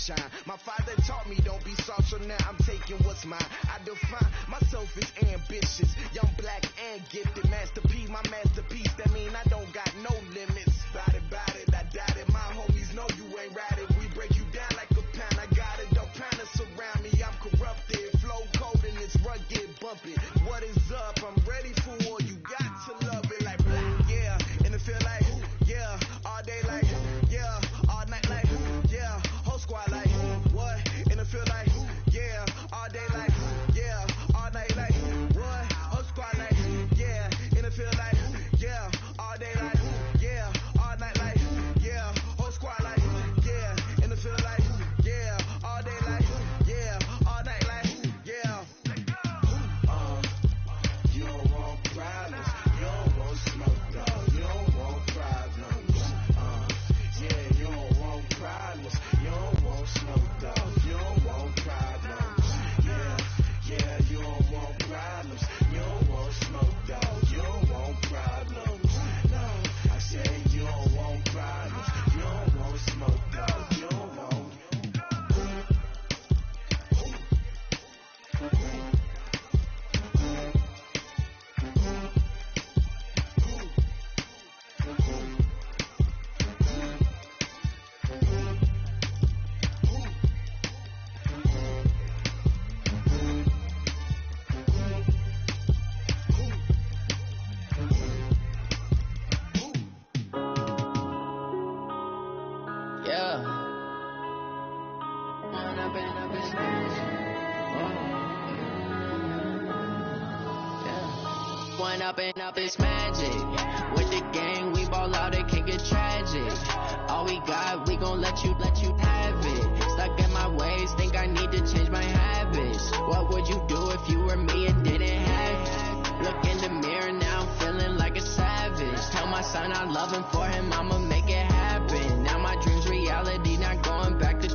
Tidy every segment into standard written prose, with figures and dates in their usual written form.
shine. My father taught me don't be soft, so now I'm taking what's mine. I define myself as ambitious, young, black, and gifted. Master P, my masterpiece, that mean I don't got no limits. Bout it, I doubt it. My homies know you ain't right it. We break you down like a pound. I got it, don't pound us around me. I'm corrupted, flow cold and it's rugged, bumping. What is up? I'm ready for war. You got to love it like black, yeah. And it feel like, yeah. All day like, yeah. All night like, yeah. Whole squad like, what? And it feel like, yeah. All day like, yeah. All night like, what? Whole squad like, yeah. And it feel like, yeah. All day like, yeah. All night like, yeah. Whole squad like, yeah. And it feel like, yeah. All day like, yeah. All night like, yeah. You don't want problems. You don't want smoke, dog. You don't want problems. Yeah, you don't want problems. You don't want smoke, dog. You don't want problems. Yeah, you don't want problems. You don't want smoke, dog. You don't want problems. No, I said you don't want problems. You don't want smoke, dog. You don't want. Up is magic. With the gang, we ball out, it can get tragic. All we got, we gon' let you have it. Stuck in my ways, think I need to change my habits. What would you do if you were me and didn't have it? Look in the mirror now, I'm feeling like a savage. Tell my son I love him, for him I'ma make it happen. Now my dream's reality, not going back to.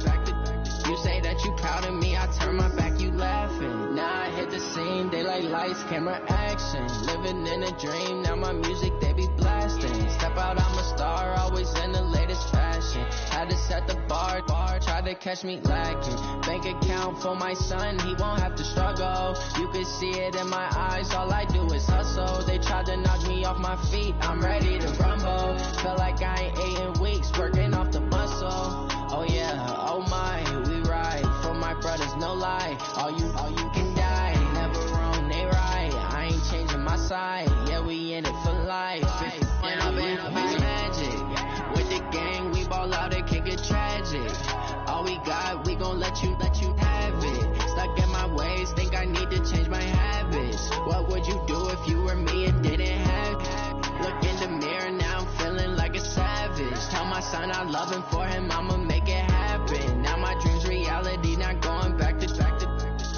You say that you proud of me, I turn my back, you laughing. Now I hit the scene, daylight lights, camera action. Living in a dream, now my music they be blasting. Step out, I'm a star, always in the latest fashion. Had to set the bar, try to catch me lacking. Bank account for my son, he won't have to struggle. You can see it in my eyes, all I do is hustle. They tried to knock me off my feet, I'm ready to rumble. Felt like I ain't ate in weeks, working off the muscle. Oh yeah, oh my, we ride for my brothers, no lie. All you can die, never wrong, they right. I ain't changing my side, yeah, we in it for life. When up is magic. With the gang, we ball out, it can get tragic. All we got, we gon' let you have it. Stuck in my ways, think I need to change my habits. What would you do if you were me and didn't have it? Look in the mirror, now I'm feeling like a savage. Tell my son I love him, for him I'ma make it happen. Now my dream's reality, not going back to.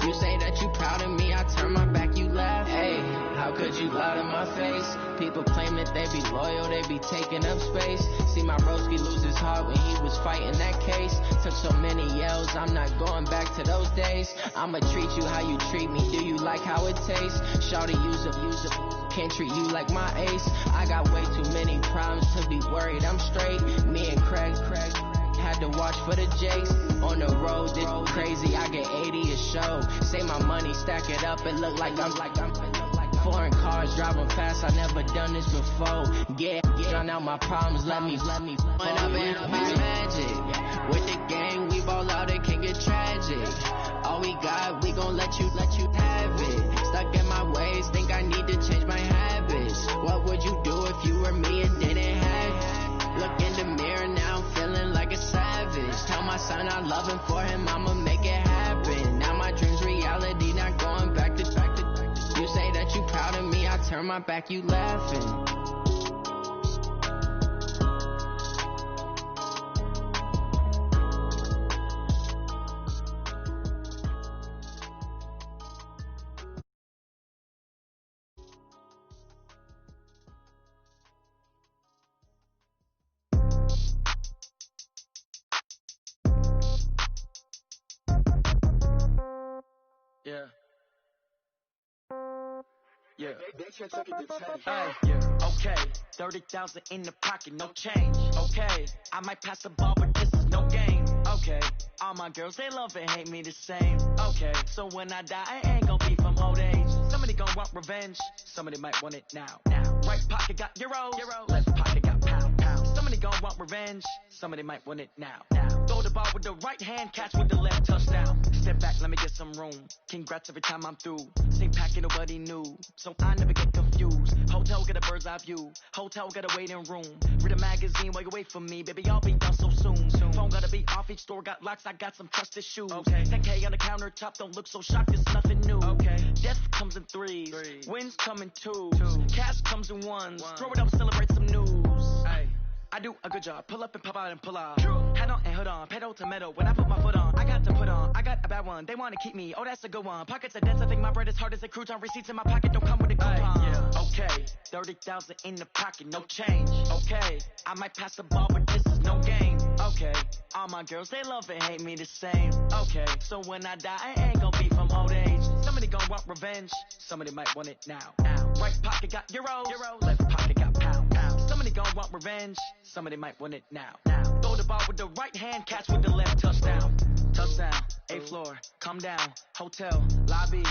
You say that you proud of me, I turn my back, you laugh. Hey, how could you lie to my face? People claim that they be loyal, they be taking up space. See my broski lose his heart when he was fighting that case. Took so many yells, I'm not going back to those days. I'ma treat you how you treat me, do you like how it tastes? Shawty, use it, can't treat you like my ace. I got way too many problems to be worried, I'm straight. Me and Craig had to watch for the Jakes. On the road, it's crazy, I get 80 a show. Say my money, stack it up, it look like I'm foreign cars driving fast, I never done this before. Yeah, drown out my problems, let me When up is magic. With the gang, we ball out, it can get tragic. All we got, we gon' let you have it. Stuck in my ways, think I need to change my habits. What would you do if you were me and didn't have it? Look in the mirror, now I'm feeling like a savage. Tell my son I love him, for him I'ma make it happen. Now my dream's reality, not going back to. You say that you proud of me, I turn my back, you laughing. Yeah. Okay, 30,000 in the pocket, no change. Okay, I might pass the ball, but this is no game. Okay, all my girls, they love and hate me the same. Okay, so when I die, I ain't gon' be from old age. Somebody gon' want revenge, somebody might want it now. Right pocket got euros, left pocket got pound. Somebody gon' want revenge, somebody might want it now. Throw the ball with the right hand, catch with the left, touchdown. Step back, let me get some room. Congrats every time I'm through. Same packet, nobody knew, so I never get confused. Hotel get a bird's eye view, hotel got a waiting room. Read a magazine while you wait for me, baby, I'll be done so soon. Phone gotta be off, each store got locks, I got some trusted shoes. 10K on the countertop, don't look so shocked, it's nothing new. Death comes in threes, wins come in twos, cash comes in ones. Throw it up, celebrate some news. I do a good job, pull up and pop out and pull off. Head on and hood on, pedal to metal. When I put my foot on, I got to put on. I got a bad one, they wanna keep me. Oh, that's a good one. Pockets are dense, I think my bread is hard as a crouton. Receipts in my pocket don't come with a coupon. Okay, 30,000 in the pocket, no change. Okay, I might pass the ball, but this is no game. Okay, all my girls, they love and hate me the same. Okay, so when I die, I ain't gon' be from old age. Somebody gon' want revenge, somebody might want it now. Right pocket got euros, left pocket got pound. Somebody gon' want revenge, somebody might want it now. Throw the ball with the right hand, catch with the left, touchdown. Touchdown, 8th floor, come down, hotel, lobby.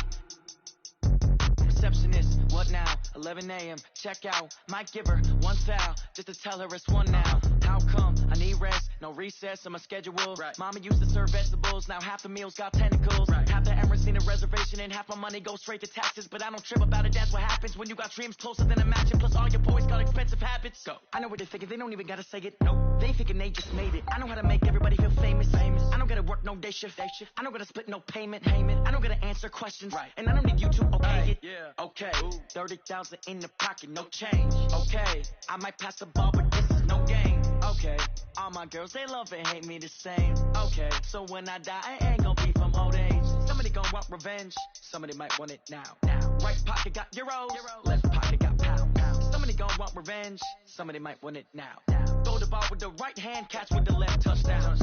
Receptionist, what now? 11 a.m., check out. Might give her one foul, just to tell her it's one now. How come? I need rest, no recess on my schedule. Mama used to serve vegetables, now half the meals got tentacles. Half the Emirates need a reservation and half my money goes straight to taxes. But I don't trip about it, that's what happens when you got dreams closer than a match. Plus all your boys got expensive habits. Go. I know what they're thinking, they don't even gotta say it. Nope. They thinking they just made it. I know how to make everybody feel famous. I don't gotta work no day shift. I don't gotta split no payment. I don't gotta answer questions. And I don't need you to okay it. Okay, 30,000 in the pocket, no change. Okay, I might pass the ball, but this is no game. Okay, all my girls, they love and hate me the same. Okay, so when I die, I ain't gon' be from old age. Somebody gon' want revenge, somebody might want it now. Right pocket got euros, left pocket got pound. Somebody gon' want revenge, somebody might want it now. Throw the ball with the right hand, catch with the left, touchdown.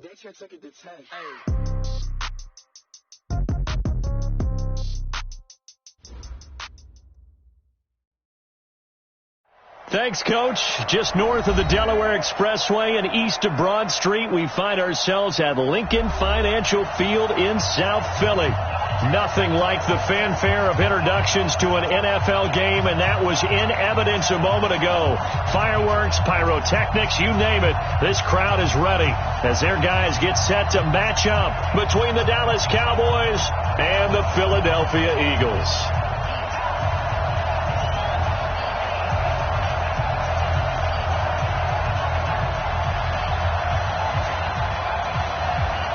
They can't take it to 10. Thanks, Coach. Just north of the Delaware Expressway and east of Broad Street, we find ourselves at Lincoln Financial Field in South Philly. Nothing like the fanfare of introductions to an NFL game, and that was in evidence a moment ago. Fireworks, pyrotechnics, you name it. This crowd is ready as their guys get set to match up between the Dallas Cowboys and the Philadelphia Eagles.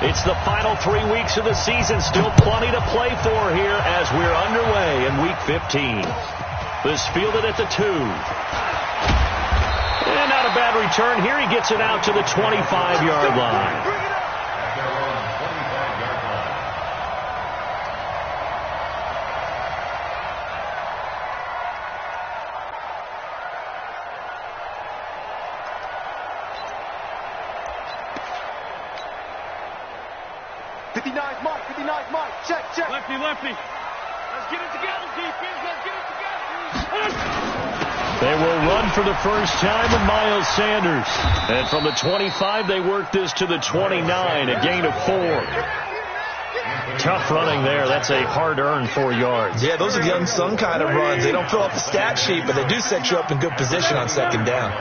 It's the final 3 weeks of the season. Still plenty to play for here as we're underway in Week 15. This fielded at the 2. And not a bad return here. He gets it out to the 25-yard line. Lefty. Let's get it together, defense. Let's get it together. They will run for the first time with Miles Sanders. And from the 25, they work this to the 29, a gain of 4. Tough running there. That's a hard-earned 4 yards. Yeah, those are the unsung kind of runs. They don't fill up the stat sheet, but they do set you up in good position on second down.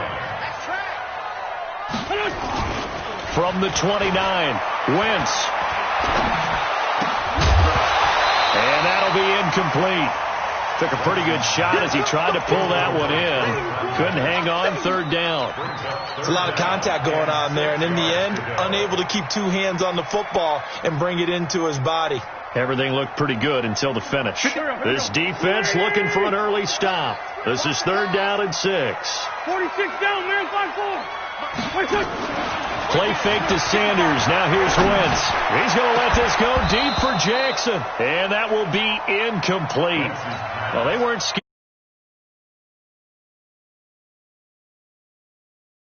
From the 29, Wentz. And that'll be incomplete. Took a pretty good shot as he tried to pull that one in. Couldn't hang on, third down. It's a lot of contact going on there, and in the end, unable to keep 2 hands on the football and bring it into his body. Everything looked pretty good until the finish. This defense looking for an early stop. This is 3rd down and 6. 46 down, man, 5-4. Play fake to Sanders. Now here's Wentz. He's going to let this go deep for Jackson. And that will be incomplete. Well, they weren't scared.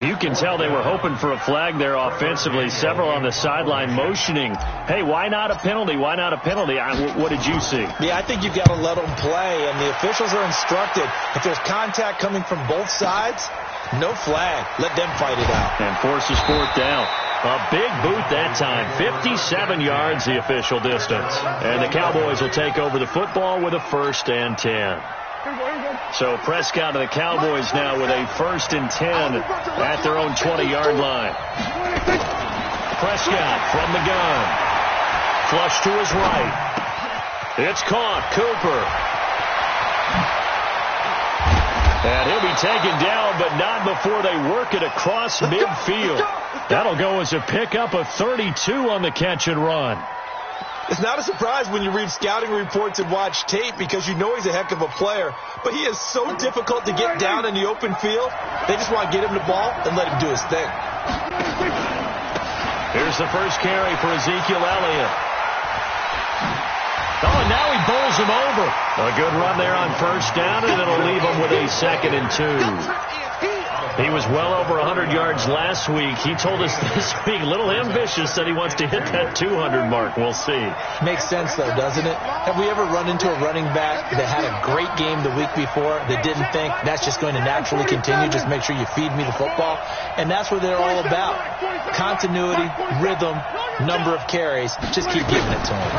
You can tell they were hoping for a flag there offensively. Several on the sideline motioning, hey, why not a penalty? Why not a penalty? What did you see? Yeah, I think you've got to let them play, and the officials are instructed. If there's contact coming from both sides, no flag. Let them fight it out. And forces 4th down. A big boot that time. 57 yards the official distance. And the Cowboys will take over the football with a 1st and 10. So Prescott and the Cowboys now with a 1st and 10 at their own 20-yard line. Prescott from the gun. Flush to his right. It's caught. Cooper. And he'll be taken down, but not before they work it across midfield. That'll go as a pickup of 32 on the catch and run. It's not a surprise when you read scouting reports and watch tape because you know he's a heck of a player. But he is so difficult to get down in the open field. They just want to get him the ball and let him do his thing. Here's the first carry for Ezekiel Elliott. Oh, and now he bowls him over. A good run there on 1st down, and it'll leave him with a 2nd and 2. He was well over 100 yards last week. He told us this week, a little ambitious, that he wants to hit that 200 mark. We'll see. Makes sense, though, doesn't it? Have we ever run into a running back that had a great game the week before that didn't think that's just going to naturally continue? Just make sure you feed me the football. And that's what they're all about. Continuity, rhythm, number of carries. Just keep giving it to him.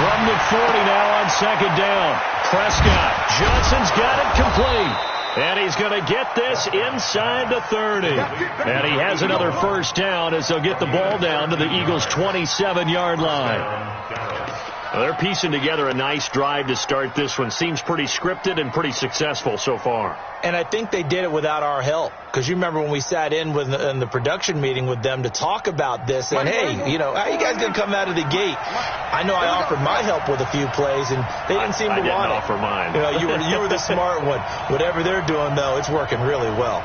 From the 40 now on 2nd down. Prescott. Johnson's got it complete. And he's going to get this inside the 30. And he has another 1st down as they'll get the ball down to the Eagles' 27-yard line. Well, they're piecing together a nice drive to start this one. Seems pretty scripted and pretty successful so far. And I think they did it without our help. Because you remember when we sat in the production meeting with them to talk about this. And, hey, you know, how you guys going to come out of the gate? I know I offered my help with a few plays, and they didn't seem to want it. I didn't offer mine. You know, you were the smart one. Whatever they're doing, though, it's working really well.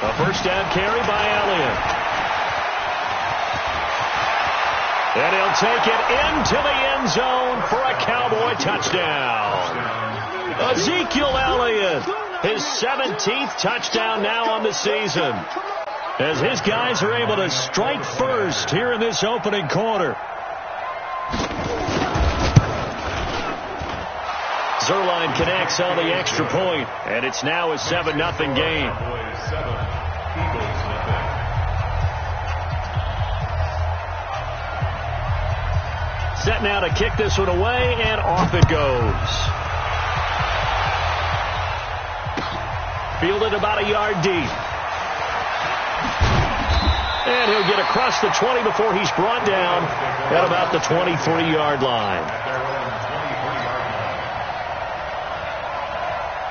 A 1st down carry by Elliott. And he'll take it into the end zone for a Cowboy touchdown. Ezekiel Elliott, his 17th touchdown now on the season, as his guys are able to strike first here in this opening quarter. Zerline connects on the extra point, and it's now a 7-0 game. Set now to kick this one away, and off it goes. Fielded about a yard deep. And he'll get across the 20 before he's brought down at about the 23-yard line.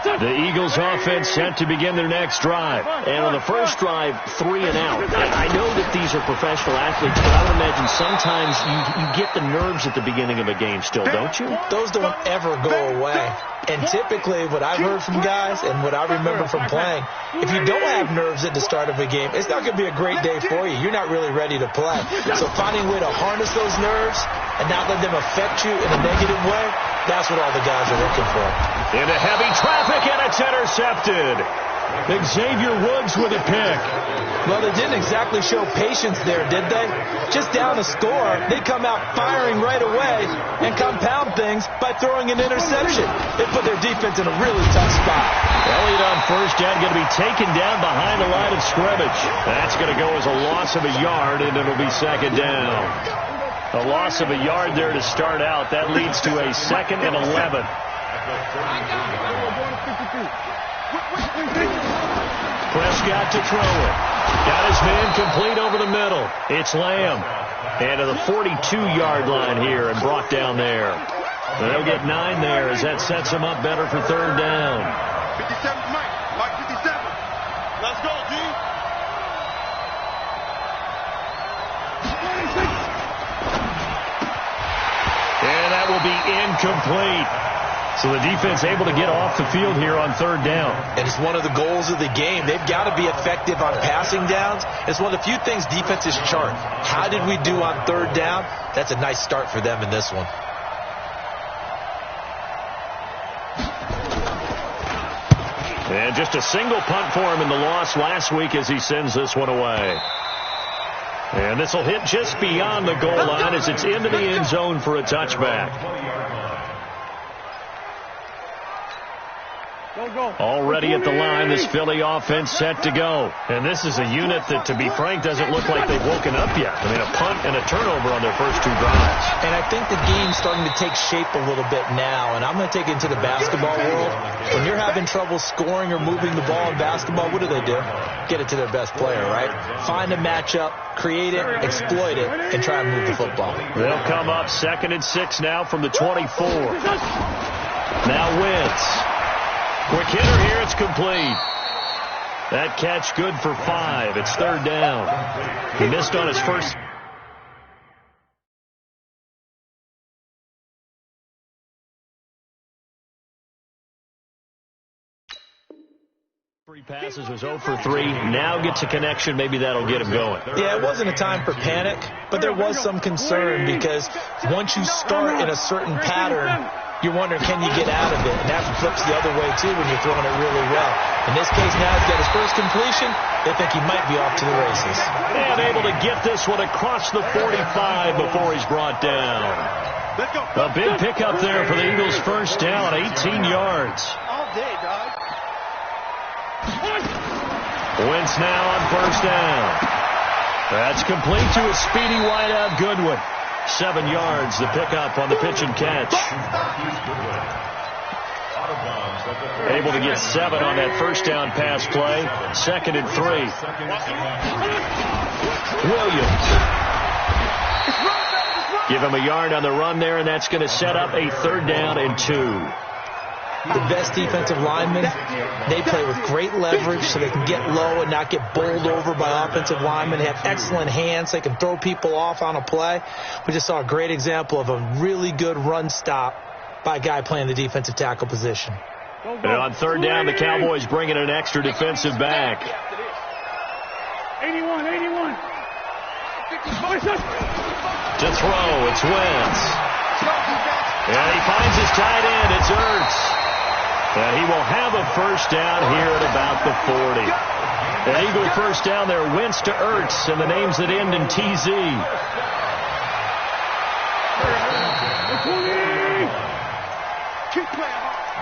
The Eagles offense set to begin their next drive. And on the first drive, 3 and out. I know that these are professional athletes, but I would imagine sometimes you get the nerves at the beginning of a game still, don't you? Those don't ever go away. And typically what I've heard from guys and what I remember from playing, if you don't have nerves at the start of a game, it's not going to be a great day for you. You're not really ready to play. So finding a way to harness those nerves and not let them affect you in a negative way, that's what all the guys are looking for. Into heavy traffic, and it's intercepted. Xavier Woods with a pick. Well, they didn't exactly show patience there, did they? Just down a score, they come out firing right away and compound things by throwing an interception. They put their defense in a really tough spot. Elliott on 1st down, going to be taken down behind the line of scrimmage. That's going to go as a loss of a yard, and it'll be 2nd down. A loss of a yard there to start out. That leads to a 2nd and 11. Prescott to throw it. Got his man complete over the middle. It's Lamb. And to the 42-yard line here and brought down there. They'll get 9 there as that sets them up better for 3rd down. 57, Mike 57. Let's go, G. And that will be incomplete. So the defense able to get off the field here on 3rd down. And it's one of the goals of the game. They've got to be effective on passing downs. It's one of the few things defenses chart. How did we do on 3rd down? That's a nice start for them in this one. And just a single punt for him in the loss last week as he sends this one away. And this will hit just beyond the goal line as it's into the end zone for a touchback. Already at the line, this Philly offense set to go. And this is a unit that, to be frank, doesn't look like they've woken up yet. I mean, a punt and a turnover on their first 2 drives. And I think the game's starting to take shape a little bit now. And I'm going to take it into the basketball world. When you're having trouble scoring or moving the ball in basketball, what do? Get it to their best player, right? Find a matchup, create it, exploit it, and try and move the football. They'll come up 2nd and 6 now from the 24. Now Wentz. Quick hitter here, it's complete. That catch good for 5. It's 3rd down. He missed on his first. 3 passes, was 0 for 3. Now gets a connection. Maybe that'll get him going. Yeah, it wasn't a time for panic, but there was some concern because once you start in a certain pattern, you're wondering, can you get out of it? And that flips the other way, too, when you're throwing it really well. In this case, now he's got his first completion. They think he might be off to the races. And able to get this one across the 45 before he's brought down. A big pickup there for the Eagles' first down, 18 yards. All day, dog. Wentz now on first down. That's complete to a speedy wideout Goodwin. 7 yards, the pickup on the pitch and catch. Able to get 7 on that first down pass play. 2nd and 3. Williams. Give him a yard on the run there, and that's going to set up a 3rd down and 2. The best defensive linemen, they play with great leverage so they can get low and not get bowled over by offensive linemen. They have excellent hands. They can throw people off on a play. We just saw a great example of a really good run stop by a guy playing the defensive tackle position. And on 3rd down, the Cowboys bring in an extra defensive back. 81. To throw, it's Wentz. And he finds his tight end, it's Ertz. And he will have a first down here at about the 40. An Eagle first down there, Wentz to Ertz, and the names that end in TZ.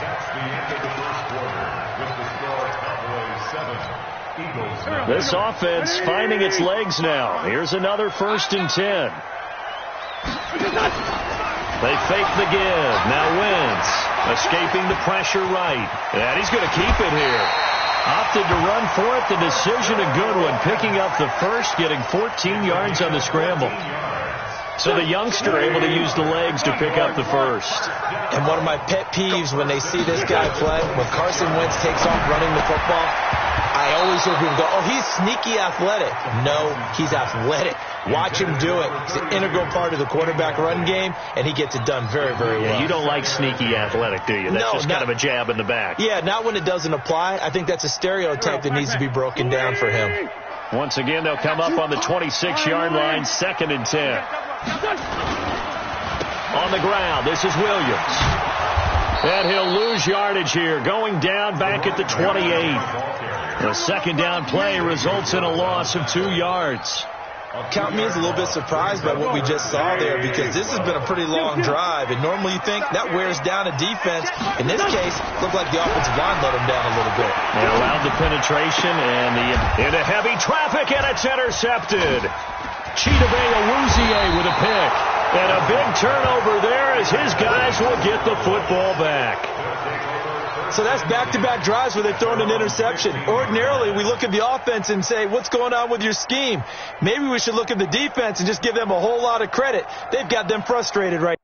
That's the end of the first quarter with the score Cowboys 7, Eagles 9. This offense finding its legs now. Here's another 1st and 10. They fake the give. Now Wentz escaping the pressure right. And he's going to keep it here. Opted to run for it. The decision a good one. Picking up the first, getting 14 yards on the scramble. So the youngster able to use the legs to pick up the first. And one of my pet peeves when they see this guy play, when Carson Wentz takes off running the football, I always hear people go, oh, he's sneaky athletic. No, he's athletic. Watch him do it. It's an integral part of the quarterback run game, and he gets it done very, very well. You don't like sneaky athletic, do you? That's just kind of a jab in the back. Yeah, not when it doesn't apply. I think that's a stereotype that needs to be broken down for him. Once again, they'll come up on the 26-yard line, 2nd and 10. On the ground, this is Williams. And he'll lose yardage here, going down back at the 28. The 2nd down play results in a loss of 2 yards. Count me as a little bit surprised by what we just saw there because this has been a pretty long drive, and normally you think that wears down a defense. In this case, it looked like the offensive line let them down a little bit. They allowed the penetration and into heavy traffic, and it's intercepted. Chidobe Awuzie with a pick. And a big turnover there as his guys will get the football back. So that's back-to-back drives where they throw an interception. Ordinarily, we look at the offense and say, what's going on with your scheme? Maybe we should look at the defense and just give them a whole lot of credit. They've got them frustrated right now.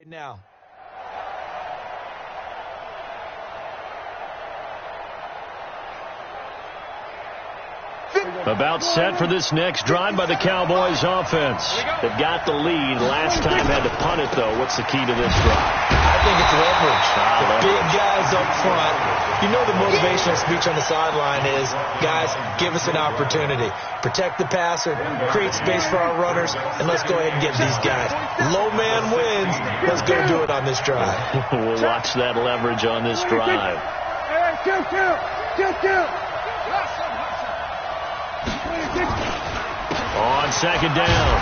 Now. About set for this next drive by the Cowboys offense. They've got the lead. Last time had to punt it, though. What's the key to this drive? I think it's leverage. The big guys up front. You know the motivational speech on the sideline is, guys, give us an opportunity. Protect the passer, create space for our runners, and let's go ahead and get these guys. Low man wins. Let's go do it on this drive. We'll watch that leverage on this drive. On second down,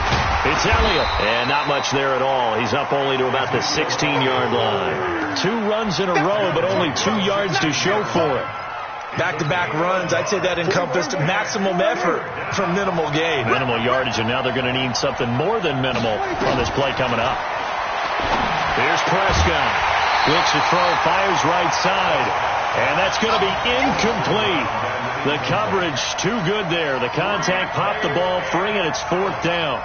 it's Elliott. And not much there at all. He's up only to about the 16-yard line. 2 runs in a row, but only 2 yards to show for it. Back-to-back runs, I'd say that encompassed maximum effort for minimal gain. Minimal yardage, and now they're going to need something more than minimal on this play coming up. Here's Prescott. Looks to throw, fires right side. And that's going to be incomplete. The coverage too good there. The contact popped the ball free, and it's 4th down.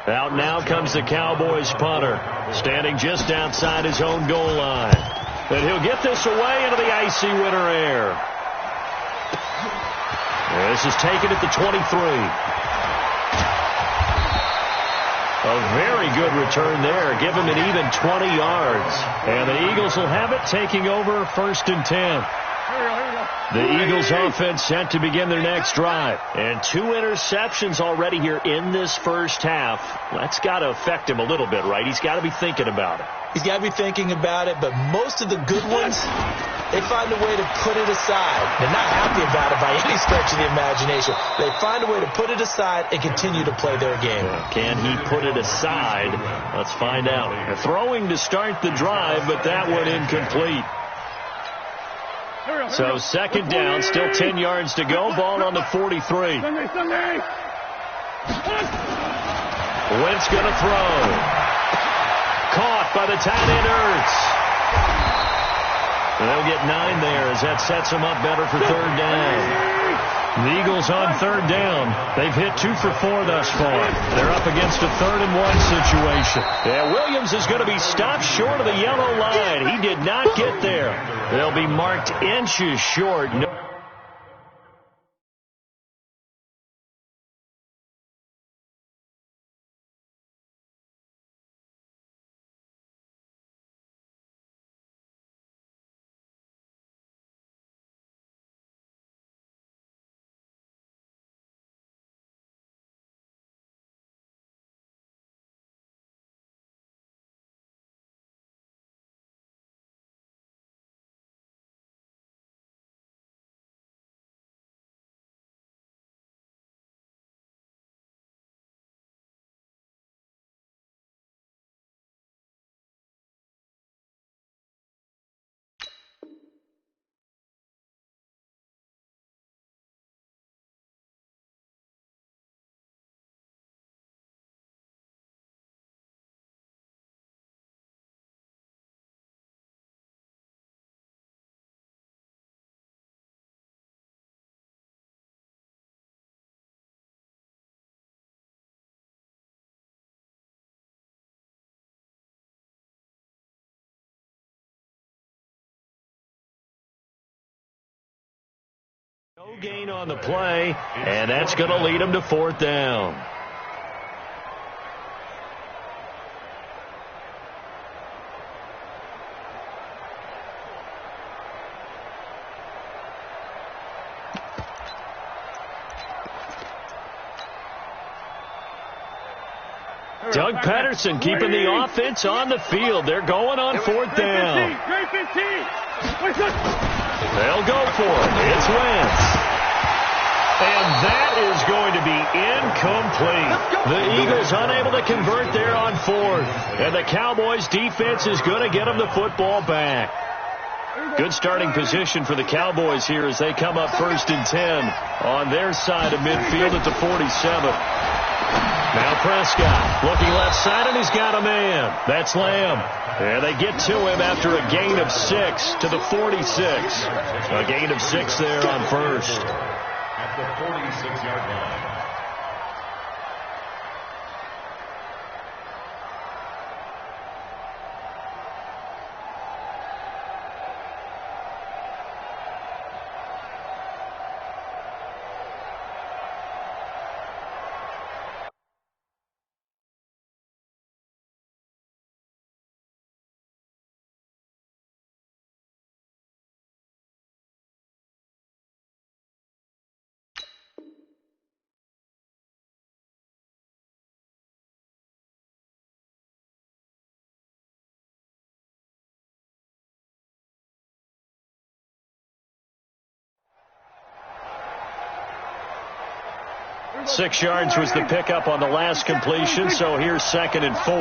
Out now comes the Cowboys punter, standing just outside his own goal line. And he'll get this away into the icy winter air. This is taken at the 23. A very good return there. Give him an even 20 yards. And the Eagles will have it, taking over 1st and 10. The Eagles offense set to begin their next drive. And 2 interceptions already here in this first half. That's got to affect him a little bit, right? He's got to be thinking about it. He's got to be thinking about it, but most of the good ones, they find a way to put it aside. They're not happy about it by any stretch of the imagination. They find a way to put it aside and continue to play their game. Can he put it aside? Let's find out. Throwing to start the drive, but that one incomplete. So 2nd down, still 10 yards to go. Ball on the 43. Wentz going to throw. Caught by the tight end Ertz. They'll get 9 there as that sets them up better for 3rd down. The Eagles on 3rd down. They've hit 2 for 4 thus far. They're up against a 3rd and 1 situation. Yeah, Williams is going to be stopped short of the yellow line. He did not get there. They'll be marked inches short. No gain on the play, and that's going to lead them to 4th down. Doug Patterson keeping the offense on the field. They're going on 4th down. They'll go for it. It's Wentz. And that is is going to be incomplete. The Eagles unable to convert there on fourth. And the Cowboys defense is going to get them the football back. Good starting position for the Cowboys here as they come up 1st and 10 on their side of midfield at the 47. Now Prescott looking left side, and he's got a man. That's Lamb. And they get to him after a gain of 6 to the 46. A gain of 6 there on first. At the 46-yard line. Six yards was the pickup on the last completion, so here's 2nd and 4.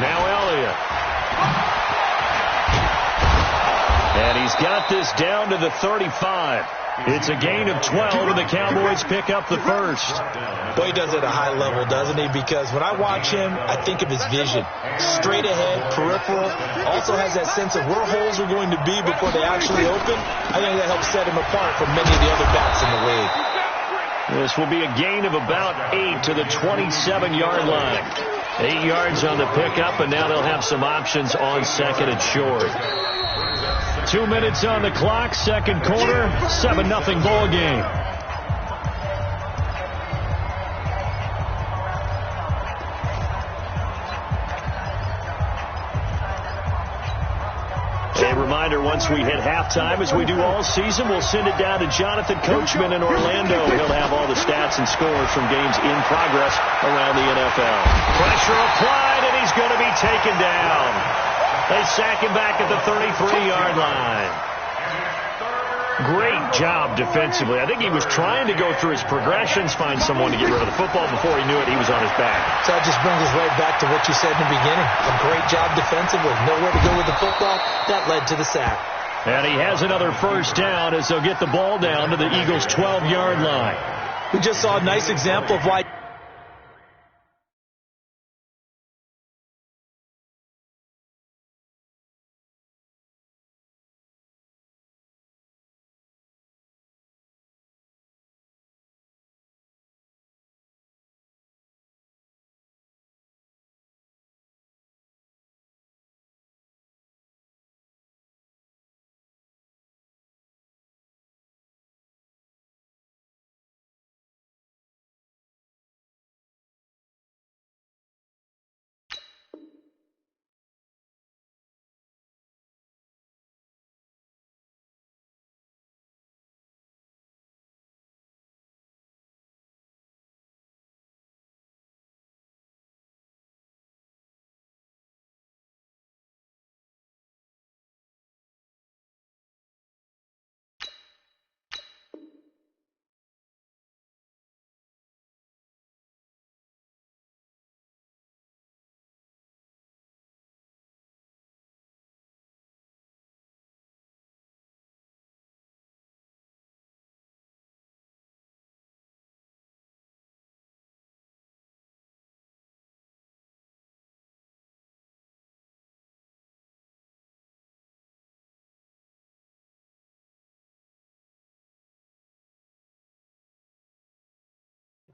Now Elliott. And he's got this down to the 35. It's a gain of 12, and the Cowboys pick up the first. Boy, he does it at a high level, doesn't he? Because when I watch him, I think of his vision. Straight ahead, peripheral. Also has that sense of where holes are going to be before they actually open. I think that helps set him apart from many of the other backs in the league. This will be a gain of about 8 to the 27-yard line. 8 yards on the pickup, and now they'll have some options on 2nd and short. 2 minutes on the clock, 2nd quarter, 7-0 ball game. A reminder, once we hit halftime, as we do all season, we'll send it down to Jonathan Coachman in Orlando. He'll have all the stats and scores from games in progress around the NFL. Pressure applied, and he's going to be taken down. They sack him back at the 33-yard line. Great job defensively. I think he was trying to go through his progressions, find someone to get rid of the football. Before he knew it, he was on his back. So that just brings us right back to what you said in the beginning. A great job defensively. Nowhere to go with the football. That led to the sack. And he has another first down as they'll get the ball down to the Eagles' 12-yard line. We just saw a nice example of why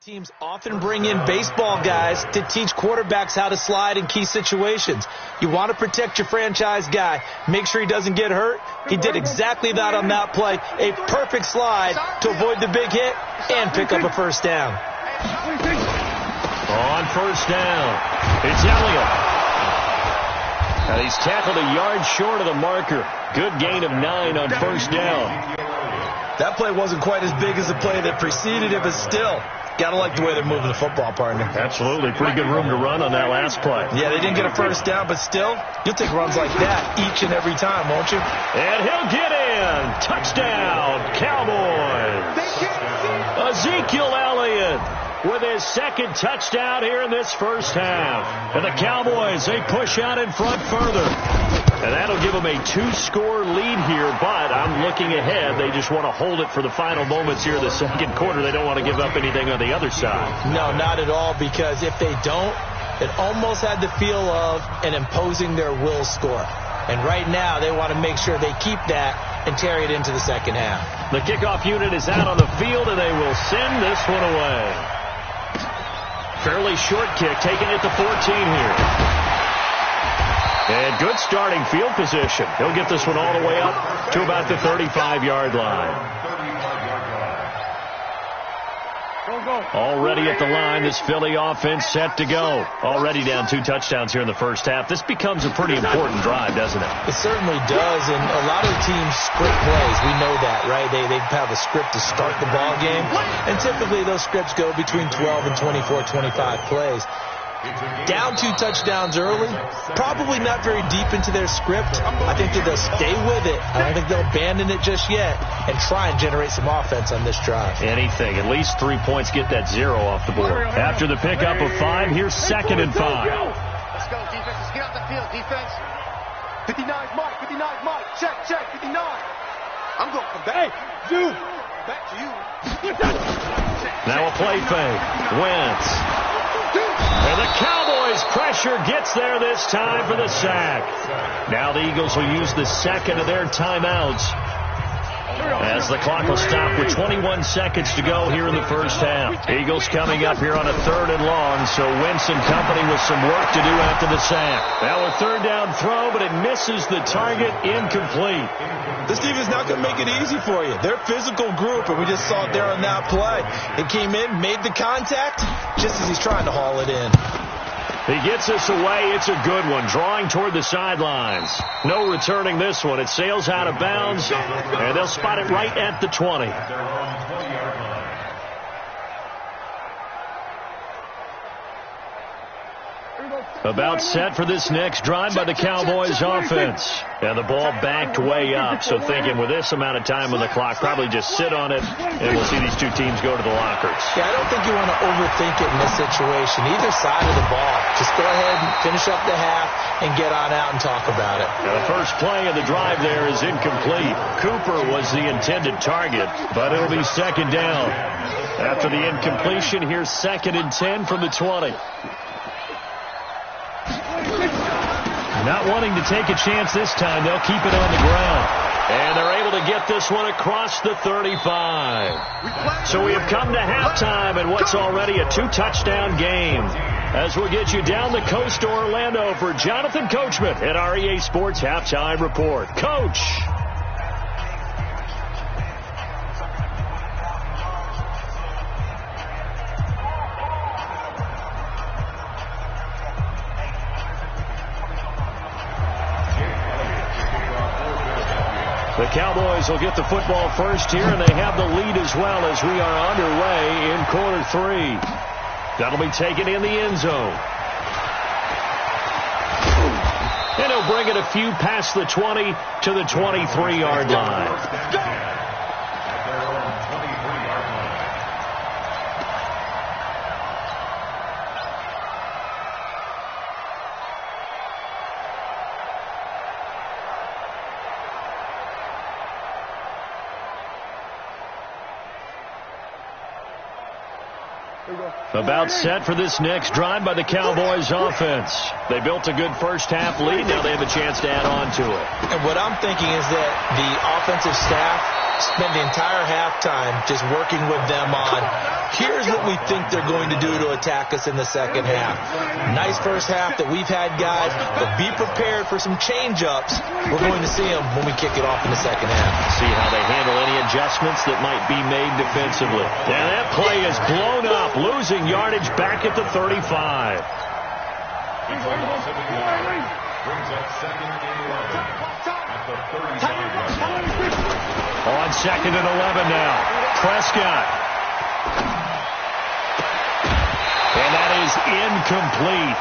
teams often bring in baseball guys to teach quarterbacks how to slide in key situations. You want to protect your franchise guy. Make sure he doesn't get hurt. He did exactly that on that play. A perfect slide to avoid the big hit and pick up a first down. On first down, it's Elliott. And he's tackled a yard short of the marker. Good gain of 9 on first down. That play wasn't quite as big as the play that preceded it, but still, got to like the way they're moving the football, partner. Absolutely. Pretty good room to run on that last play. Yeah, they didn't get a first down, but still, you'll take runs like that each and every time, won't you? And he'll get in. Touchdown, with his second touchdown here in this first half. And the Cowboys, they push out in front further. And that'll give them a 2-score lead here, but I'm looking ahead. They just want to hold it for the final moments here in the second quarter. They don't want to give up anything on the other side. No, not at all, because if they don't, it almost had the feel of an imposing their will score. And right now, they want to make sure they keep that and carry it into the second half. The kickoff unit is out on the field, and they will send this one away. Fairly short kick, taking it to 14 here. And good starting field position. He'll get this one all the way up to about the 35-yard line. Already at the line, this Philly offense set to go. Already down 2 touchdowns here in the first half. This becomes a pretty important drive, doesn't it? It certainly does, and a lot of the teams script plays. We know that, right? They have a script to start the ball game, and typically those scripts go between 12 and 24, 25 plays. Down 2 touchdowns early, probably not very deep into their script. I think that they'll stay with it. I don't think they'll abandon it just yet and try and generate some offense on this drive. Anything. At least 3 points, get that 0 off the board. After the pickup of 5, here's 2nd and 5. Let's go, defense. Let's get out the field, defense. 59's Mike. 59's Mike. Check. 59. I'm going to come back. Hey, dude. Back to you. Now a play fake. Wentz. And the Cowboys' pressure gets there this time for the sack. Now the Eagles will use the second of their timeouts as the clock will stop with 21 seconds to go here in the first half. Eagles coming up here on a 3rd and long, so Wentz and company with some work to do after the sack. Now a 3rd down throw, but it misses the target, incomplete. This defense is not going to make it easy for you. They're a physical group, and we just saw it there on that play. It came in, made the contact, just as he's trying to haul it in. He gets this away. It's a good one. Drawing toward the sidelines. No returning this one. It sails out of bounds, and they'll spot it right at the 20. About set for this next drive by the Cowboys offense. And the ball backed way up, so thinking with this amount of time on the clock, probably just sit on it, and we'll see these 2 teams go to the lockers. Yeah, I don't think you want to overthink it in this situation. Either side of the ball. Just go ahead and finish up the half and get on out and talk about it. Now the first play of the drive there is incomplete. Cooper was the intended target, but it'll be 2nd down. After the incompletion, here's 2nd and 10 from the 20. Not wanting to take a chance this time, they'll keep it on the ground. And they're able to get this one across the 35. So we have come to halftime in what's already a 2-touchdown game. As we'll get you down the coast to Orlando for Jonathan Coachman at our EA Sports Halftime Report. Coach. The Cowboys will get the football first here, and they have the lead as well as we are underway in quarter 3. That'll be taken in the end zone. And he'll bring it a few past the 20 to the 23-yard line. About set for this next drive by the Cowboys offense. They built a good first half lead. Now they have a chance to add on to it. And what I'm thinking is that the offensive staff spent the entire halftime just working with them on, here's what we think they're going to do to attack us in the second half. Nice first half that we've had, guys, but be prepared for some change-ups. We're going to see them when we kick it off in the second half. See how they handle any adjustments that might be made defensively. And that play is blown up, losing yardage back at the 35. Brings up 2nd and 11 at the 35-yard line. On 2nd and 11 now. Prescott. And that is incomplete.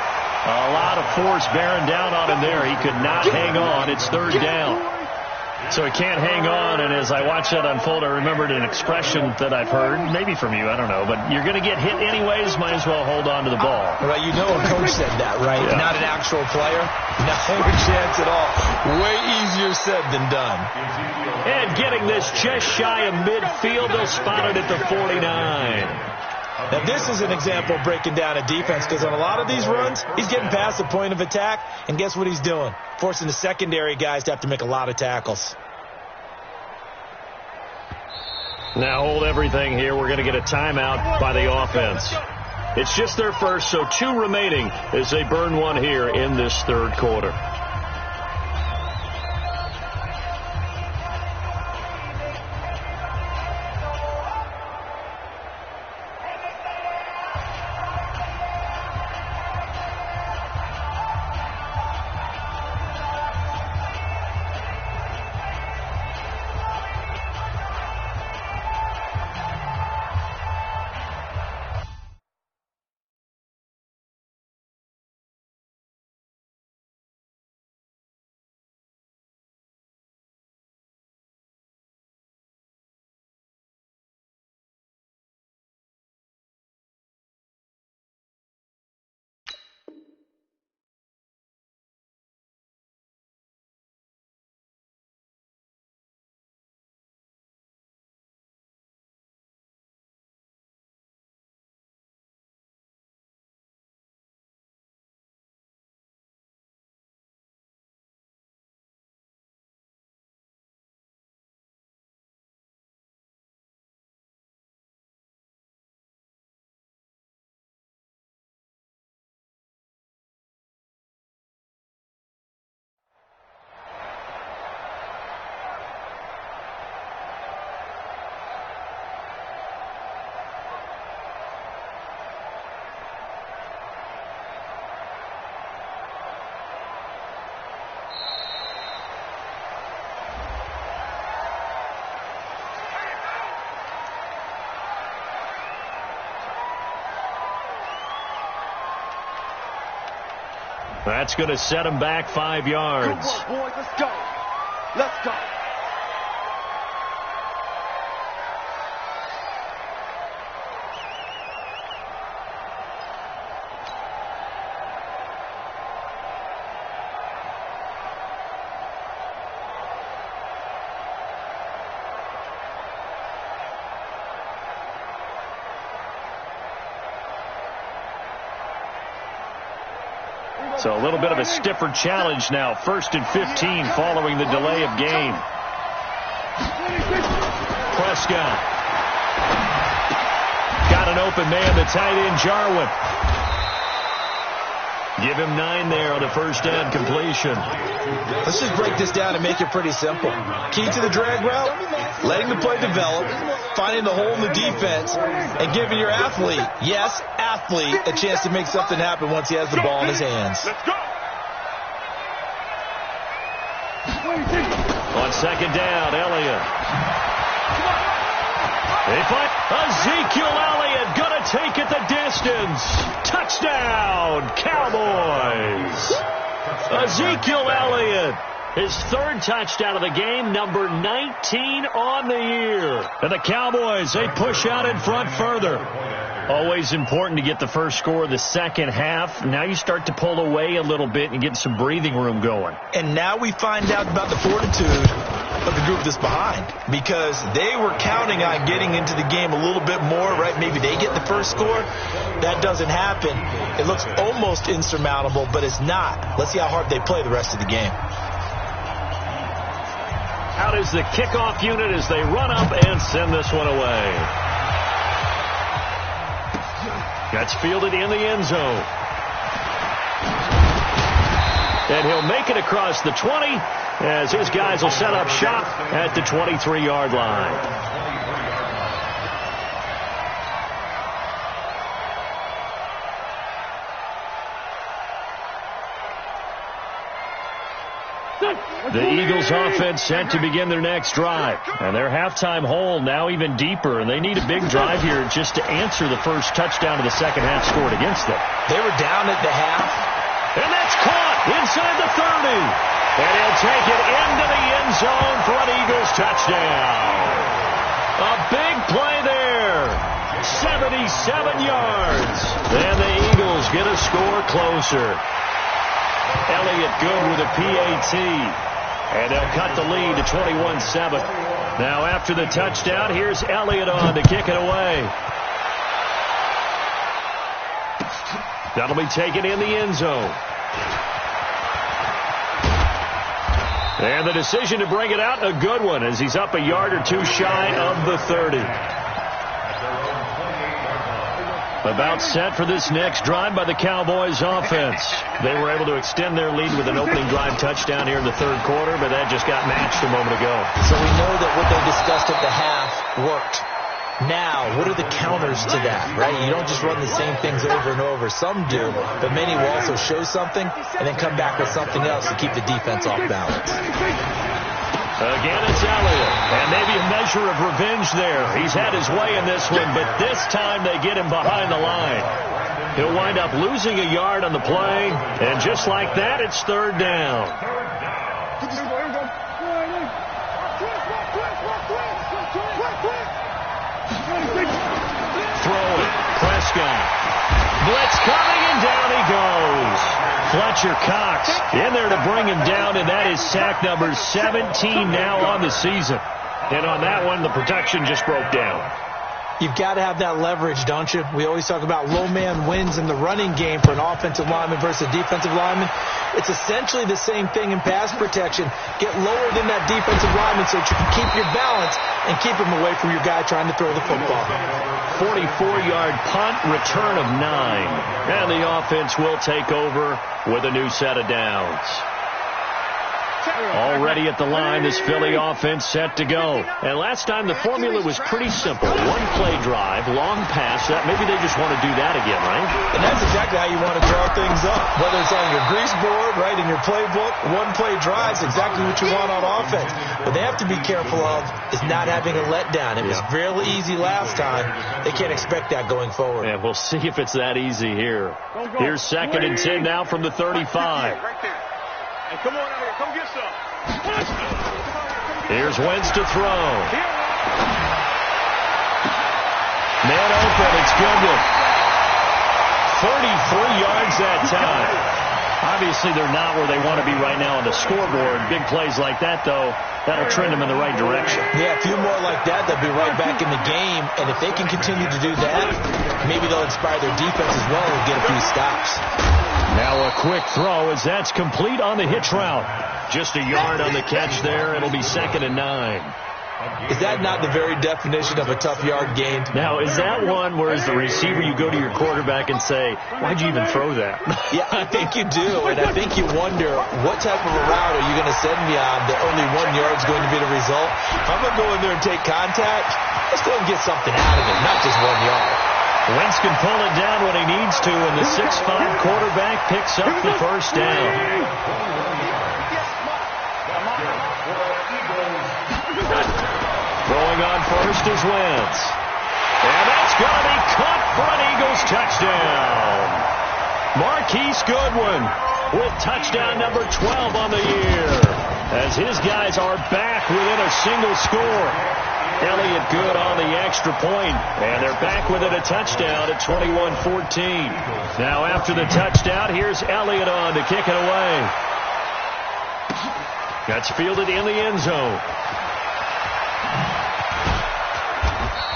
A lot of force bearing down on him there. He could not hang on. It's 3rd down. So he can't hang on, and as I watched that unfold, I remembered an expression that I've heard, maybe from you, I don't know, but you're going to get hit anyways, might as well hold on to the ball. Well, you know a coach said that, right? Yeah. Not an actual player. No chance at all. Way easier said than done. And getting this just shy of midfield, they'll spot it at the 49. Now, this is an example of breaking down a defense, because on a lot of these runs, he's getting past the point of attack, and guess what he's doing? Forcing the secondary guys to have to make a lot of tackles. Now hold everything here. We're going to get a timeout by the offense. It's just their first, so 2 remaining as they burn one here in this third quarter. That's going to set him back 5 yards. Come on, boys, let's go. Let's go. So a little bit of a stiffer challenge now. 1st and 15 following the delay of game. Prescott. Got an open man, the tight end, Jarwin. Give him 9 there on the first down completion. Let's just break this down and make it pretty simple. Key to the drag route, letting the play develop, finding the hole in the defense, and giving your athlete, yes, athlete, a chance to make something happen once he has the ball in his hands. Let's go. On second down, Elliott. They find Ezekiel Elliott going to take it the distance. Touchdown, Cowboys. Ezekiel Elliott, his 3rd touchdown of the game, number 19 on the year. And the Cowboys, they push out in front further. Always important to get the first score of the second half. Now you start to pull away a little bit and get some breathing room going. And now we find out about the fortitude of the group that's behind, because they were counting on getting into the game a little bit more, right? Maybe they get the first score. That doesn't happen. It looks almost insurmountable, but it's not. Let's see how hard they play the rest of the game. Out is the kickoff unit as they run up and send this one away. That's fielded in the end zone. And he'll make it across the 20 as his guys will set up shop at the 23-yard line. The Eagles offense set to begin their next drive. And their halftime hole now even deeper. And they need a big drive here just to answer the first touchdown of the second half scored against them. They were down at the half. And that's caught inside the 30. And he'll take it into the end zone for an Eagles touchdown. A big play there. 77 yards. And the Eagles get a score closer. Elliott good with a PAT. And they'll cut the lead to 21-7. Now after the touchdown, here's Elliott on to kick it away. That'll be taken in the end zone. And the decision to bring it out, a good one, as he's up a yard or two shy of the 30. About set for this next drive by the Cowboys offense. They were able to extend their lead with an opening drive touchdown here in the third quarter, but that just got matched a moment ago. So we know that what they discussed at the half worked. Now, what are the counters to that, right? You don't just run the same things over and over. Some do, but many will also show something and then come back with something else to keep the defense off balance. Again, it's Elliott, and maybe a measure of revenge there. He's had his way in this one, but this time they get him behind the line. He'll wind up losing a yard on the play, and just like that, it's third down. Throwing, Prescott. Blitz coming, and down he goes. Fletcher Cox in there to bring him down, and that is sack number 17 now on the season. And on that one, the protection just broke down. You've got to have that leverage, don't you? We always talk about low man wins in the running game for an offensive lineman versus a defensive lineman. It's essentially the same thing in pass protection. Get lower than that defensive lineman so that you can keep your balance and keep him away from your guy trying to throw the football. 44-yard punt, return of 9. And the offense will take over with a new set of downs. Already at the line, this Philly offense set to go. And last time the formula was pretty simple. One play drive, long pass. Maybe they just want to do that again, right? And that's exactly how you want to draw things up. Whether it's on your grease board, right, in your playbook, one play drive is exactly what you want on offense. What they have to be careful of is not having a letdown. It was fairly easy last time. They can't expect that going forward. And we'll see if it's that easy here. Here's 2nd and 10 now from the 35. Hey, come on out here. Come get some. Here's Wentz to throw. Man open. It's Goodwin. 33 yards that time. Obviously, they're not where they want to be right now on the scoreboard. Big plays like that, though, that'll trend them in the right direction. Yeah, a few more like that, they'll be right back in the game. And if they can continue to do that, maybe they'll inspire their defense as well and get a few stops. Now a quick throw as that's complete on the hitch route. Just a yard on the catch there. It'll be 2nd and 9. Is that not the very definition of a tough yard gained? Now, is that one where as the receiver you go to your quarterback and say, why'd you even throw that? Yeah, I think you do. And I think you wonder, what type of a route are you going to send me on that only 1 yard is going to be the result? If I'm going to go in there and take contact, let's go and get something out of it, not just 1 yard. Wentz can pull it down when he needs to, and the 6'5 quarterback picks up the first down. Throwing on first is Wentz. And that's going to be caught for an Eagles touchdown. Marquise Goodwin with touchdown number 12 on the year, as his guys are back within a single score. Elliott good on the extra point, and they're back within a touchdown at 21-14. Now after the touchdown, here's Elliott on to kick it away. That's fielded in the end zone.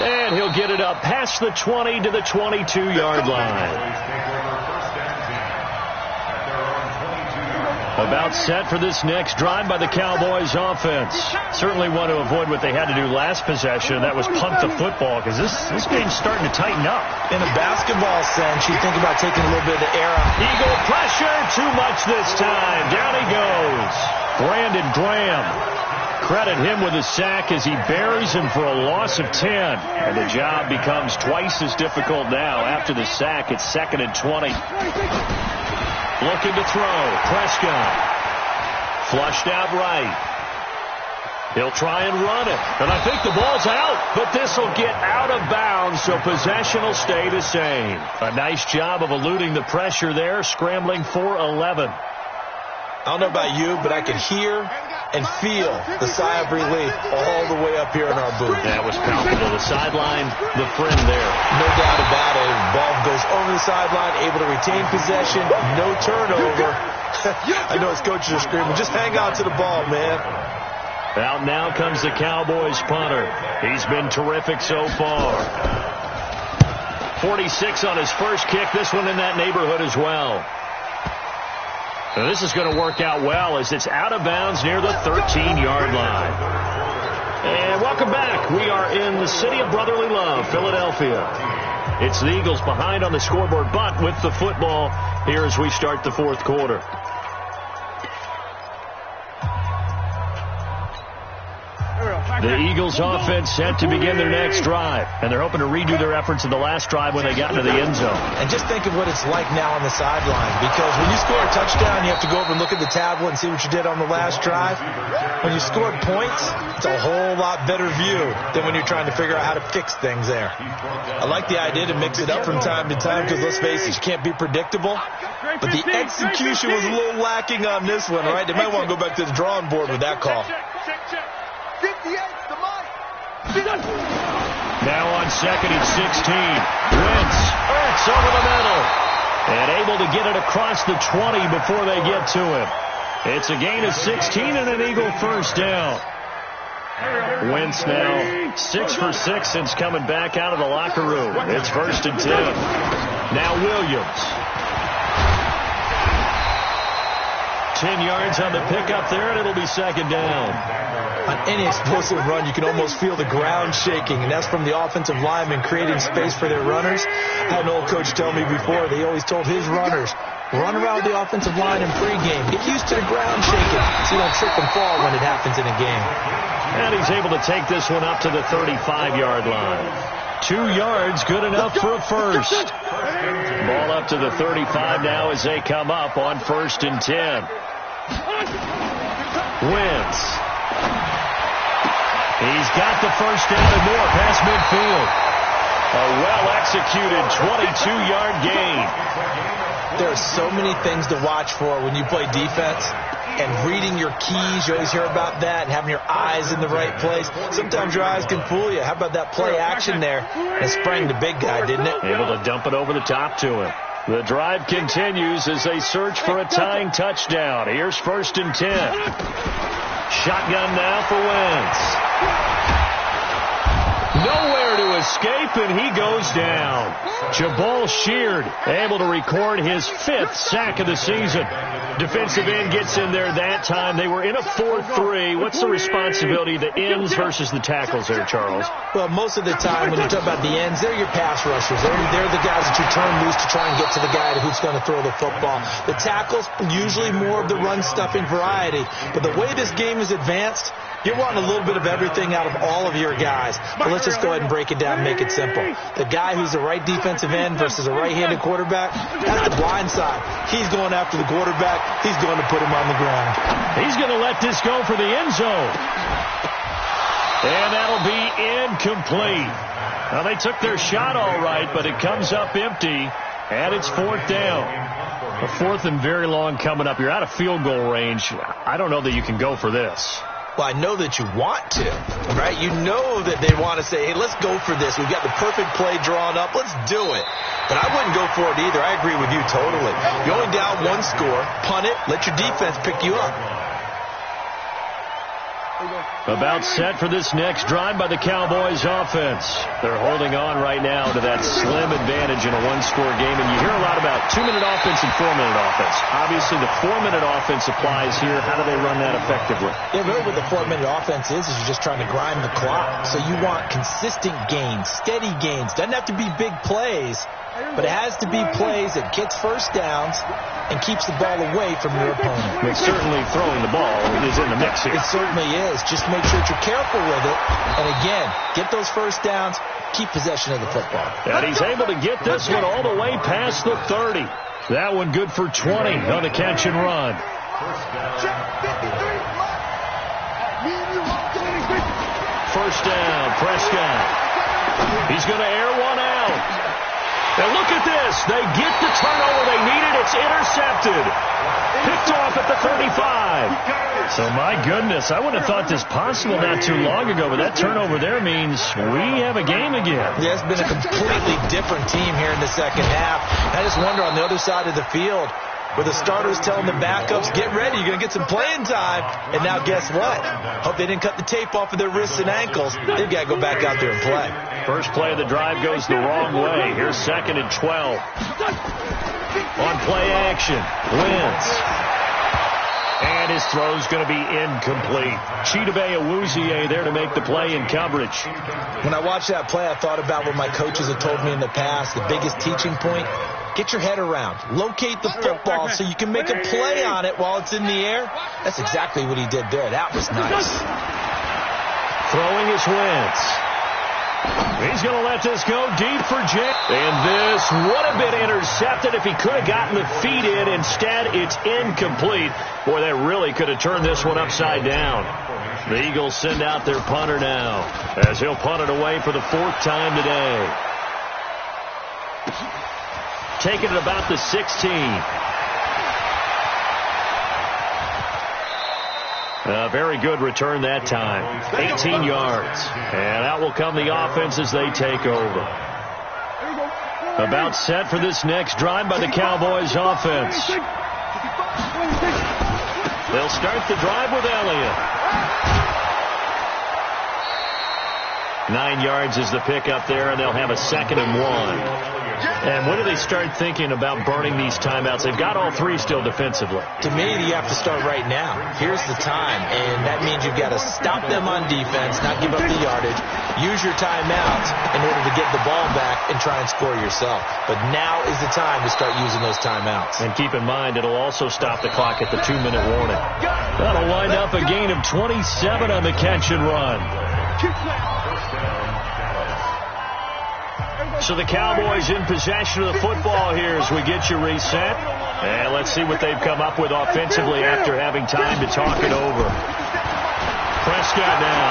And he'll get it up past the 20 to the 22-yard line. About set for this next drive by the Cowboys offense. Certainly want to avoid what they had to do last possession. That was punt the football, because this game's starting to tighten up. In a basketball sense, you think about taking a little bit of the air out. Eagle pressure, too much this time. Down he goes. Brandon Graham. Credit him with a sack as he buries him for a loss of 10. And the job becomes twice as difficult now. After the sack, it's 2nd and 20. Looking to throw. Prescott. Flushed out right. He'll try and run it. And I think the ball's out. But this will get out of bounds, so possession will stay the same. A nice job of eluding the pressure there, scrambling for 11. I don't know about you, but I could hear and feel the sigh of relief all the way up here in our booth. That was palpable. The sideline, the friend there. No doubt about it. Ball goes over the sideline, able to retain possession, no turnover. I know his coaches are screaming, just hang on to the ball, man. Out now comes the Cowboys punter. He's been terrific so far. 46 on his first kick. This one in that neighborhood as well. Now this is going to work out well as it's out of bounds near the 13-yard line. And welcome back. We are in the city of brotherly love, Philadelphia. It's the Eagles behind on the scoreboard, but with the football here as we start the fourth quarter. The Eagles offense set to begin their next drive, and they're hoping to redo their efforts in the last drive when they got into the end zone. And just think of what it's like now on the sideline, because when you score a touchdown, you have to go over and look at the tablet and see what you did on the last drive. When you scored points, it's a whole lot better view than when you're trying to figure out how to fix things there. I like the idea to mix it up from time to time because, let's face it, you can't be predictable. But the execution was a little lacking on this one, right? They might want to go back to the drawing board with that call. Now on 2nd and 16. Wentz, Ertz over the middle. And able to get it across the 20 before they get to him. It's a gain of 16 and an Eagle first down. Wentz now 6 for 6 since coming back out of the locker room. It's 1st and 10. Now Williams. 10 yards on the pickup there, and it'll be 2nd down. On any explosive run, you can almost feel the ground shaking, and that's from the offensive linemen creating space for their runners. I had an old coach tell me before, they always told his runners, run around the offensive line in pregame. Get used to the ground shaking so you don't trip and fall when it happens in a game. And he's able to take this one up to the 35-yard line. 2 yards, good enough for a first. Ball up to the 35 now as they come up on 1st and 10. Wentz. He's got the first down and more past midfield. A well-executed 22-yard gain. There are so many things to watch for when you play defense. And reading your keys, you always hear about that, and having your eyes in the right place. Sometimes your eyes can fool you. How about that play action there? It sprang the big guy, didn't it? Able to dump it over the top to him. The drive continues as they search for a tying touchdown. Here's 1st and 10. Shotgun now for Wentz. Nowhere to escape, and he goes down. Jabal Sheard able to record his 5th sack of the season. Defensive end gets in there that time. They were in a 4-3. What's the responsibility of the ends versus the tackles there, Charles? Well, most of the time when you talk about the ends, they're your pass rushers. They're the guys that you turn loose to try and get to the guy who's going to throw the football. The tackles, usually more of the run-stuffing variety. But the way this game is advanced, you're wanting a little bit of everything out of all of your guys. But let's just go ahead and break it down and make it simple. The guy who's the right defensive end versus a right-handed quarterback, that's the blind side. He's going after the quarterback. He's going to put him on the ground. He's going to let this go for the end zone. And that'll be incomplete. Now, they took their shot all right, but it comes up empty, and it's 4th down. A 4th and very long coming up. You're out of field goal range. I don't know that you can go for this. Well, I know that you want to, right? You know that they want to say, hey, let's go for this. We've got the perfect play drawn up. Let's do it. But I wouldn't go for it either. I agree with you totally. You're only down 1 score. Punt it. Let your defense pick you up. About set for this next drive by the Cowboys offense. They're holding on right now to that slim advantage in a 1-score game. And you hear a lot about 2-minute offense and 4-minute offense. Obviously, the 4-minute offense applies here. How do they run that effectively? Yeah, really what the 4-minute offense is you're just trying to grind the clock. So you want consistent gains, steady gains. Doesn't have to be big plays, but it has to be plays that gets first downs and keeps the ball away from your opponent. But certainly throwing the ball is in the mix here. It certainly is. Just make sure that you're careful with it. And again, get those first downs, keep possession of the football. And he's able to get this one all the way past the 30. That one good for 20 on the catch and run. First down, Prescott. He's going to air one out. And look at this. They get the turnover they needed. It's intercepted. Picked off at the 35. So, my goodness, I wouldn't have thought this possible not too long ago, but that turnover there means we have a game again. Yeah, it's been a completely different team here in the second half. I just wonder on the other side of the field, where the starters telling the backups, get ready, you're going to get some playing time. And now guess what? Hope they didn't cut the tape off of their wrists and ankles. They've got to go back out there and play. First play of the drive goes the wrong way. Here's 2nd and 12. On play action, Wentz. And his throw's going to be incomplete. Chidobe Awuzie there to make the play in coverage. When I watched that play, I thought about what my coaches have told me in the past. The biggest teaching point, get your head around. Locate the football so you can make a play on it while it's in the air. That's exactly what he did there. That was nice. Throwing is Wentz. He's going to let this go deep for Jake. And this would have been intercepted if he could have gotten the feet in. Instead, it's incomplete. Boy, that really could have turned this one upside down. The Eagles send out their punter now, as he'll punt it away for the 4th time today. Taking it about the 16. A very good return that time. 18 yards. And out will come the offense as they take over. About set for this next drive by the Cowboys offense. They'll start the drive with Elliott. 9 yards is the pickup there, and they'll have a 2nd and 1. And when do they start thinking about burning these timeouts? They've got all 3 still defensively. To me, you have to start right now. Here's the time, and that means you've got to stop them on defense, not give up the yardage, use your timeouts in order to get the ball back and try and score yourself. But now is the time to start using those timeouts. And keep in mind, it'll also stop the clock at the 2-minute warning. That'll wind up a gain of 27 on the catch and run. So the Cowboys in possession of the football here as we get you reset. And let's see what they've come up with offensively after having time to talk it over. Prescott now.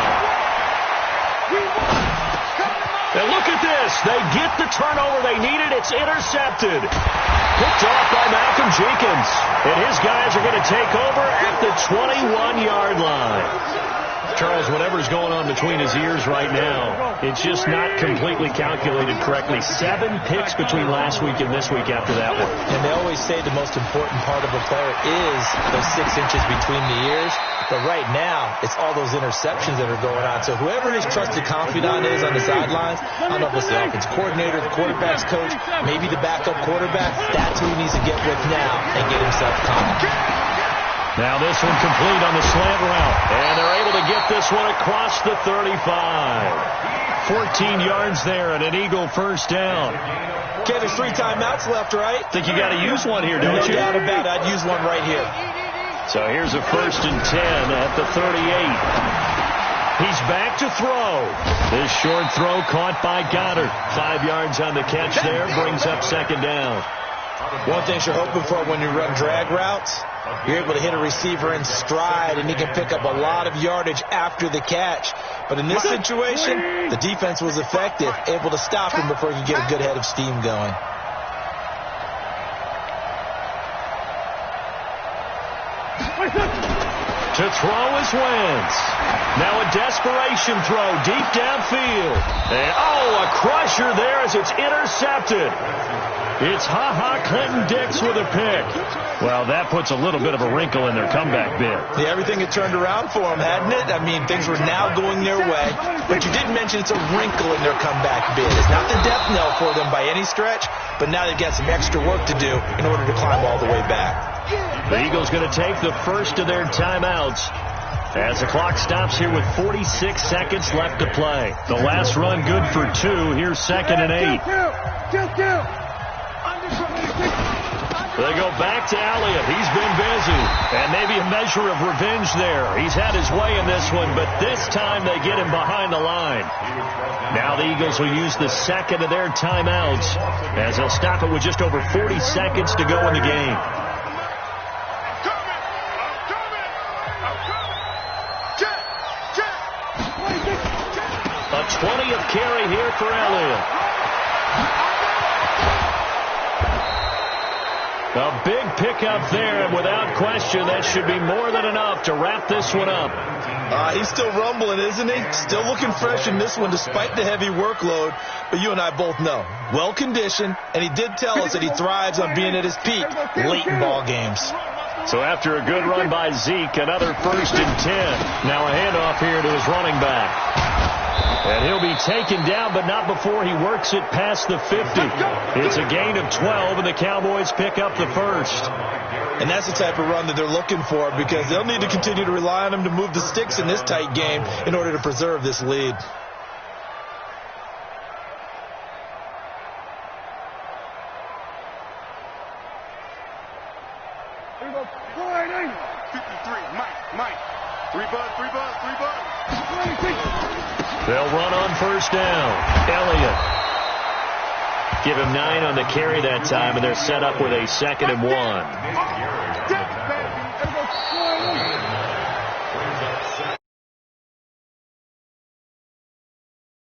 And look at this. They get the turnover they needed. It's intercepted. Picked off by Malcolm Jenkins. And his guys are going to take over at the 21-yard line. Charles, whatever's going on between his ears right now, it's just not completely calculated correctly. 7 picks between last week and this week after that one. And they always say the most important part of a player is those 6 inches between the ears. But right now, it's all those interceptions that are going on. So whoever his trusted confidant is on the sidelines, I don't know if it's the offense coordinator, the quarterback's coach, maybe the backup quarterback, that's who he needs to get with now and get himself calm. Now this one complete on the slant route. And they're able to get this one across the 35. 14 yards there and an Eagle first down. Okay, there's 3 timeouts left, right? Think you got to use one here, don't you? No doubt about it. I'd use one right here. So here's a 1st and 10 at the 38. He's back to throw. This short throw caught by Goddard. 5 yards on the catch there. Brings up 2nd down. One thing you're hoping for when you run drag routes, you're able to hit a receiver in stride, and he can pick up a lot of yardage after the catch. But in this situation, the defense was effective, able to stop him before he could get a good head of steam going. To throw is Wentz. Now a desperation throw deep downfield. And, a crusher there as it's intercepted. It's Clinton-Dix with a pick. Well, that puts a little bit of a wrinkle in their comeback bid. Yeah, everything had turned around for them, hadn't it? I mean, things were now going their way. But you did mention it's a wrinkle in their comeback bid. It's not the death knell for them by any stretch, but now they've got some extra work to do in order to climb all the way back. The Eagles going to take the first of their timeouts as the clock stops here with 46 seconds left to play. The last run good for 2. Here's 2nd and 8. They go back to Elliott. He's been busy. And maybe a measure of revenge there. He's had his way in this one, but this time they get him behind the line. Now the Eagles will use the 2nd of their timeouts as they'll stop it with just over 40 seconds to go in the game. A 20th carry here for Elliott. A big pickup there, and without question, that should be more than enough to wrap this one up. He's still rumbling, isn't he? Still looking fresh in this one despite the heavy workload. But you and I both know, well-conditioned, and he did tell us that he thrives on being at his peak late in ball games. So after a good run by Zeke, another 1st and 10. Now a handoff here to his running back. And he'll be taken down, but not before he works it past the 50. It's a gain of 12, and the Cowboys pick up the first. And that's the type of run that they're looking for, because they'll need to continue to rely on him to move the sticks in this tight game in order to preserve this lead. They'll run on 1st down. Elliott. Give him 9 on the carry that time, and they're set up with a 2nd and 1.